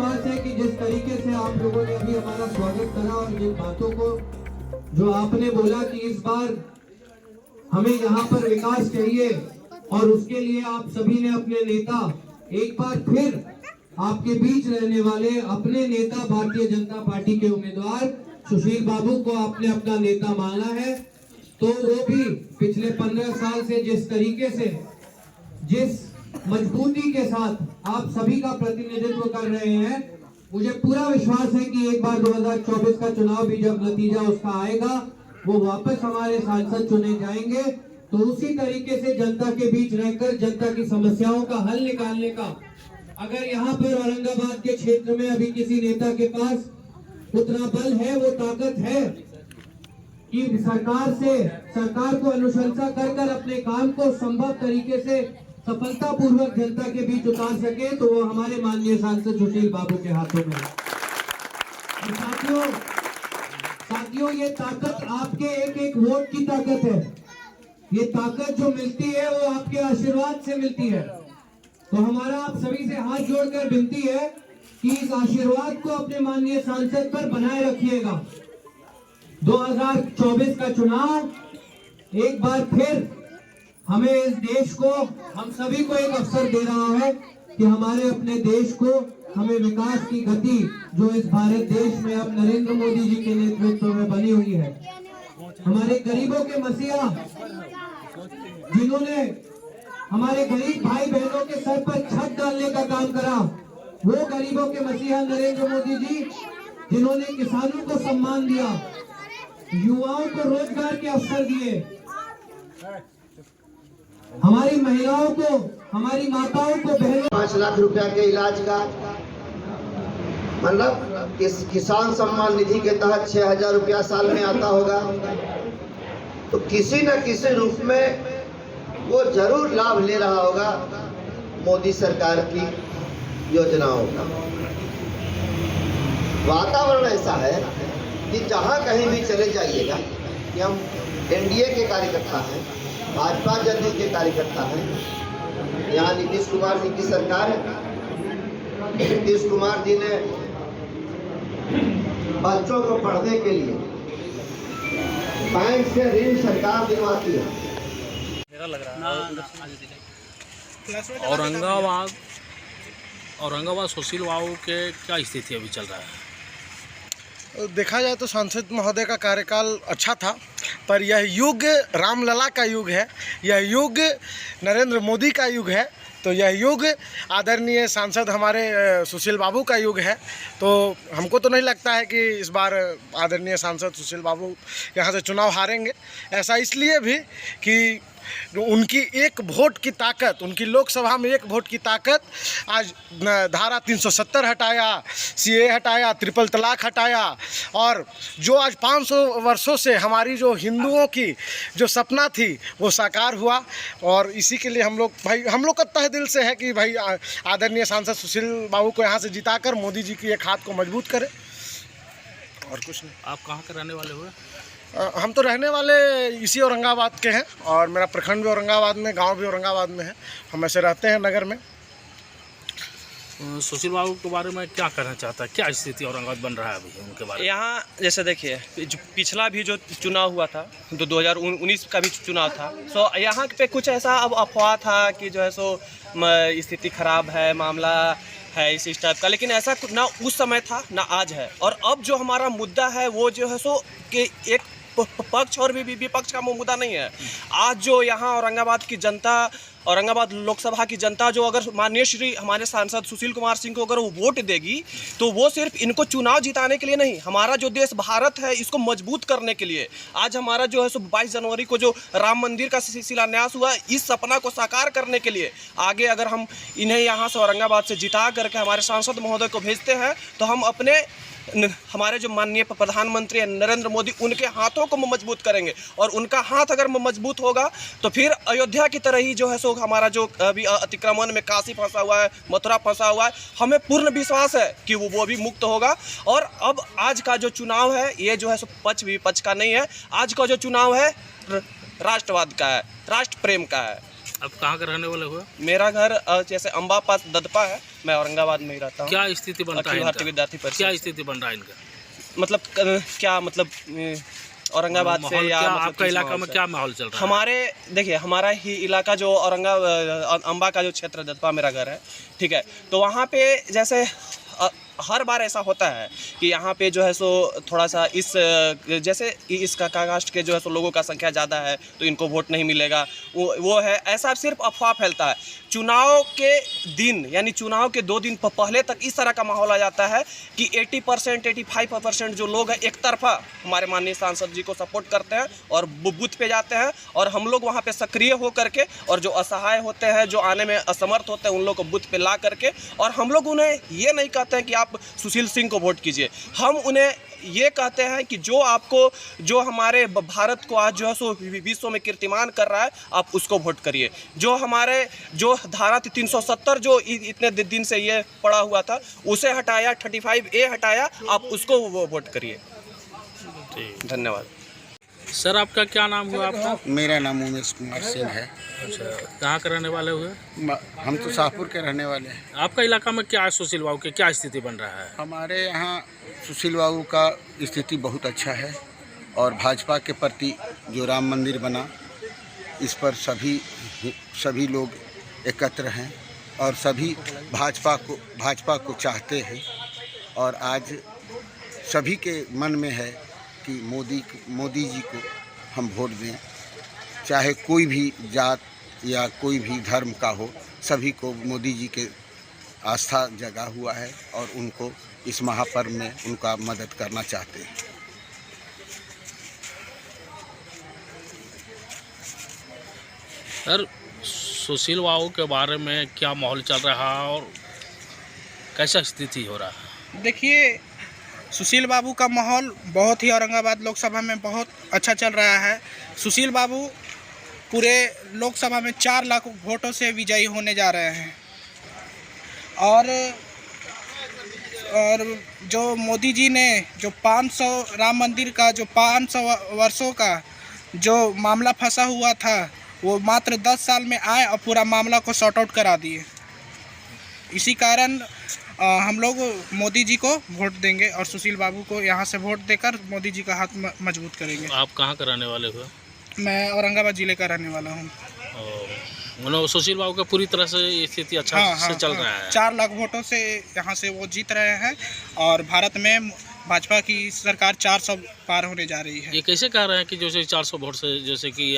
विश्वास है कि जिस तरीके से आप लोगों ने अभी हमारा स्वागत करा और जिन बातों को जो आपने बोला कि इस बार हमें यहाँ पर विकास चाहिए और उसके लिए आप सभी ने अपने नेता, एक बार फिर आपके बीच रहने वाले अपने नेता भारतीय जनता पार्टी के उम्मीदवार सुशील बाबू को आपने अपना नेता माना है। तो वो भी पिछले 15 साल से जिस तरीके से, जिस मजबूती के साथ आप सभी का प्रतिनिधित्व कर रहे हैं, मुझे पूरा विश्वास है कि एक बार 2024 का चुनाव भी जब नतीजा उसका आएगा, वो वापस हमारे सांसद चुने जाएंगे। तो उसी तरीके से जनता के बीच रहकर जनता की समस्याओं का हल निकालने का, अगर यहाँ पर औरंगाबाद के क्षेत्र में अभी किसी नेता के पास उतना बल है, वो ताकत है कि सरकार को अनुशंसा कर अपने काम को संभव तरीके से सफलतापूर्वक जनता के बीच उतार सके, तो वो हमारे माननीय सांसद सुशील बाबू के हाथों में है। साथियों, ये ताकत आपके एक एक वोट की ताकत है। ये ताकत जो मिलती है वो आपके आशीर्वाद से मिलती है। तो हमारा आप सभी से हाथ जोड़कर विनती है कि इस आशीर्वाद को अपने माननीय सांसद पर बनाए रखिएगा। 2024 का चुनाव एक बार फिर हमें इस देश को, हम सभी को एक अवसर दे रहा है कि हमारे अपने देश को, हमें विकास की गति जो इस भारत देश में अब नरेंद्र मोदी जी के नेतृत्व में बनी हुई है, हमारे गरीबों के मसीहा जिन्होंने हमारे गरीब भाई बहनों के सर पर छत डालने का काम करा, वो गरीबों के मसीहा नरेंद्र मोदी जी जिन्होंने किसानों को सम्मान दिया, युवाओं को रोजगार के अवसर दिए, हमारी महिलाओं को, हमारी माताओं को, बहनों 5 लाख रुपया के इलाज का, मतलब किसान सम्मान निधि के तहत 6,000 रुपया साल में आता होगा। तो किसी न किसी रूप में वो जरूर लाभ ले रहा होगा मोदी सरकार की योजनाओं का। वातावरण ऐसा है कि जहां कहीं भी चले जाइएगा कि हम एनडीए के कार्यकर्ता हैं, भाजपा जदयू के कार्यकर्ता हैं। यहाँ नीतीश कुमार जी की सरकार है। नीतीश कुमार जी ने बच्चों को पढ़ने के लिए बैंक से ऋण सरकार दिलवाती है। औरंगाबाद सुशील बाबू के क्या स्थिति अभी चल रहा है? देखा जाए तो सांसद महोदय का कार्यकाल अच्छा था, पर यह युग रामलला का युग है, यह युग नरेंद्र मोदी का युग है। तो यह युग आदरणीय सांसद हमारे सुशील बाबू का युग है। तो हमको तो नहीं लगता है कि इस बार आदरणीय सांसद सुशील बाबू यहाँ से चुनाव हारेंगे। ऐसा इसलिए भी कि उनकी एक वोट की ताकत, उनकी लोकसभा में एक वोट की ताकत, आज धारा 370 हटाया, सीए हटाया, ट्रिपल तलाक हटाया, और जो आज 500 वर्षों से हमारी जो हिंदुओं की जो सपना थी वो साकार हुआ। और इसी के लिए हम लोग का तहे दिल से है कि भाई आदरणीय सांसद सुशील बाबू को यहाँ से जिताकर मोदी जी की एक हाथ को मजबूत करें, और कुछ नहीं। आप कहाँ के रहने वाले हुए? हम तो रहने वाले इसी औरंगाबाद के हैं, और मेरा प्रखंड भी औरंगाबाद में, गांव भी औरंगाबाद में है। हम ऐसे रहते हैं नगर में। सुशील बाबू के बारे में क्या कहना चाहता है? क्या स्थिति औरंगाबाद बन रहा है अभी उनके बारे में? यहाँ जैसे देखिए, पिछला भी जो चुनाव हुआ था, तो 2019 का भी चुनाव था, सो यहाँ पे कुछ ऐसा अब अफवाह था कि जो है सो स्थिति खराब है, मामला है इस टाइप का, लेकिन ऐसा ना उस समय था ना आज है। और अब जो हमारा मुद्दा है वो जो है सो कि एक पक्ष और भी विपक्ष का मुद्दा नहीं है। आज जो यहाँ औरंगाबाद की जनता, औरंगाबाद लोकसभा की जनता जो अगर माननीय श्री हमारे सांसद सुशील कुमार सिंह को अगर वो वोट देगी, तो वो सिर्फ इनको चुनाव जिताने के लिए नहीं, हमारा जो देश भारत है इसको मजबूत करने के लिए। आज हमारा जो है सो 22 जनवरी को जो राम मंदिर का शिलान्यास हुआ, इस सपना को साकार करने के लिए आगे अगर हम इन्हें यहाँ से औरंगाबाद से जिता करके हमारे सांसद महोदय को भेजते हैं, तो हम अपने हमारे जो माननीय प्रधानमंत्री नरेंद्र मोदी, उनके हाथों को मजबूत करेंगे। और उनका हाथ अगर मजबूत होगा तो फिर अयोध्या की तरह ही जो है सो हमारा जो अभी अतिक्रमण में काशी फंसा हुआ है, मथुरा फंसा हुआ है, हमें पूर्ण विश्वास है कि वो भी मुक्त होगा। और अब आज का जो चुनाव है ये जो है सो पक्ष विपक्ष का नहीं है, आज का जो चुनाव है राष्ट्रवाद का है, राष्ट्र प्रेम का है। अब कहाँ के रहने वाले हुए? मेरा घर जैसे अम्बा पास ददपा है, मैं औरंगाबाद में ही रहता हूँ। क्या स्थिति बन रहा है अखिल भारतीय इनका? विद्यार्थी परिषद। क्या स्थिति बन रहा है इनका? मतलब क्या मतलब औरंगाबाद से माहौल या क्या, मतलब आपका किस इलाका माहौल में से? क्या माहौल चल रहा है? हमारे देखिए, हमारा ही इलाका जो औरंगाबाद अम्बा का जो क्षेत्र ददपा मेरा घर है, ठीक है, तो वहाँ पे जैसे हर बार ऐसा होता है कि यहाँ पे जो है सो थोड़ा सा इस जैसे इस कास्ट के जो है सो लोगों का संख्या ज़्यादा है तो इनको वोट नहीं मिलेगा, वो है, ऐसा सिर्फ अफवाह फैलता है। चुनाव के दिन यानी चुनाव के 2 दिन पहले तक इस तरह का माहौल आ जाता है कि 80% 85% जो लोग हैं एक तरफा हमारे माननीय सांसद जी को सपोर्ट करते हैं और बूथ पे जाते हैं, और हम लोग वहाँ पे सक्रिय हो करके और जो असहाय होते हैं, जो आने में असमर्थ होते हैं, उन लोग को बूथ पे ला करके, और हम लोग उन्हें ये नहीं कहते हैं कि आप सुशील सिंह को वोट कीजिए, हम उन्हें ये कहते हैं कि जो हमारे भारत को आज जो है सो विश्व में कीर्तिमान कर रहा है, आप उसको वोट करिए। जो धारा 370 जो इतने दिन से ये पड़ा हुआ था, उसे हटाया, 35A हटाया, आप उसको वोट करिए। धन्यवाद। सर आपका क्या नाम हुआ आपका? मेरा नाम उमेश कुमार सिंह है। अच्छा, कहाँ के रहने वाले हुए? हम तो शाहपुर के रहने वाले हैं। आपका इलाका में क्या है, सुशील बाबू की क्या स्थिति बन रहा है? हमारे यहाँ सुशील बाबू का स्थिति बहुत अच्छा है, और भाजपा के प्रति जो राम मंदिर बना, इस पर सभी लोग एकत्र हैं और सभी भाजपा को चाहते हैं, और आज सभी के मन में है कि मोदी जी को हम वोट दें, चाहे कोई भी जात या कोई भी धर्म का हो, सभी को मोदी जी के आस्था जगा हुआ है और उनको इस महापर्व में उनका मदद करना चाहते हैं। सर सुशील बाबू के बारे में क्या माहौल चल रहा है और कैसा स्थिति हो रहा है? देखिए, सुशील बाबू का माहौल बहुत ही औरंगाबाद लोकसभा में बहुत अच्छा चल रहा है। सुशील बाबू पूरे लोकसभा में 4 लाख वोटों से विजयी होने जा रहे हैं, और जो मोदी जी ने जो 500 राम मंदिर का जो 500 वर्षों का जो मामला फंसा हुआ था, वो मात्र 10 साल में आए और पूरा मामला को सॉर्ट आउट करा दिए। इसी कारण हम लोग मोदी जी को वोट देंगे और सुशील बाबू को यहाँ से वोट देकर मोदी जी का हाथ मजबूत करेंगे। आप कहाँ के रहने वाले हो? मैं औरंगाबाद ज़िले का रहने वाला हूँ। मतलब सुशील बाबू का पूरी तरह से स्थिति अच्छा से चल रहा है। 4 लाख वोटों से यहाँ से वो जीत रहे हैं, और भारत में भाजपा की सरकार 400 पार होने जा रही है। ये कैसे कह रहे हैं कि जैसे 400 वोट से, जैसे कि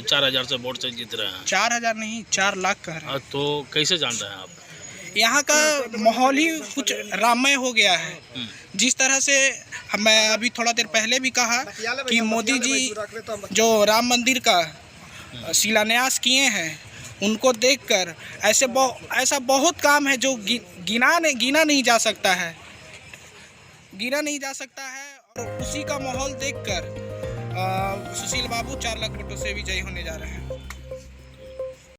4000 से वोट से जीत रहे हैं? 4000 नहीं, 4 लाख कह रहे हैं। तो कैसे जान रहे हैं आप? यहाँ का माहौल ही कुछ राममय हो गया है। जिस तरह से मैं अभी थोड़ा देर पहले भी कहा कि मोदी जी जो राम मंदिर का शिलान्यास किए हैं, उनको देखकर ऐसा बहुत काम है जो गिना नहीं जा सकता है, और उसी का माहौल देखकर सुशील बाबू 4 लाख वोटों से विजयी होने जा रहे हैं।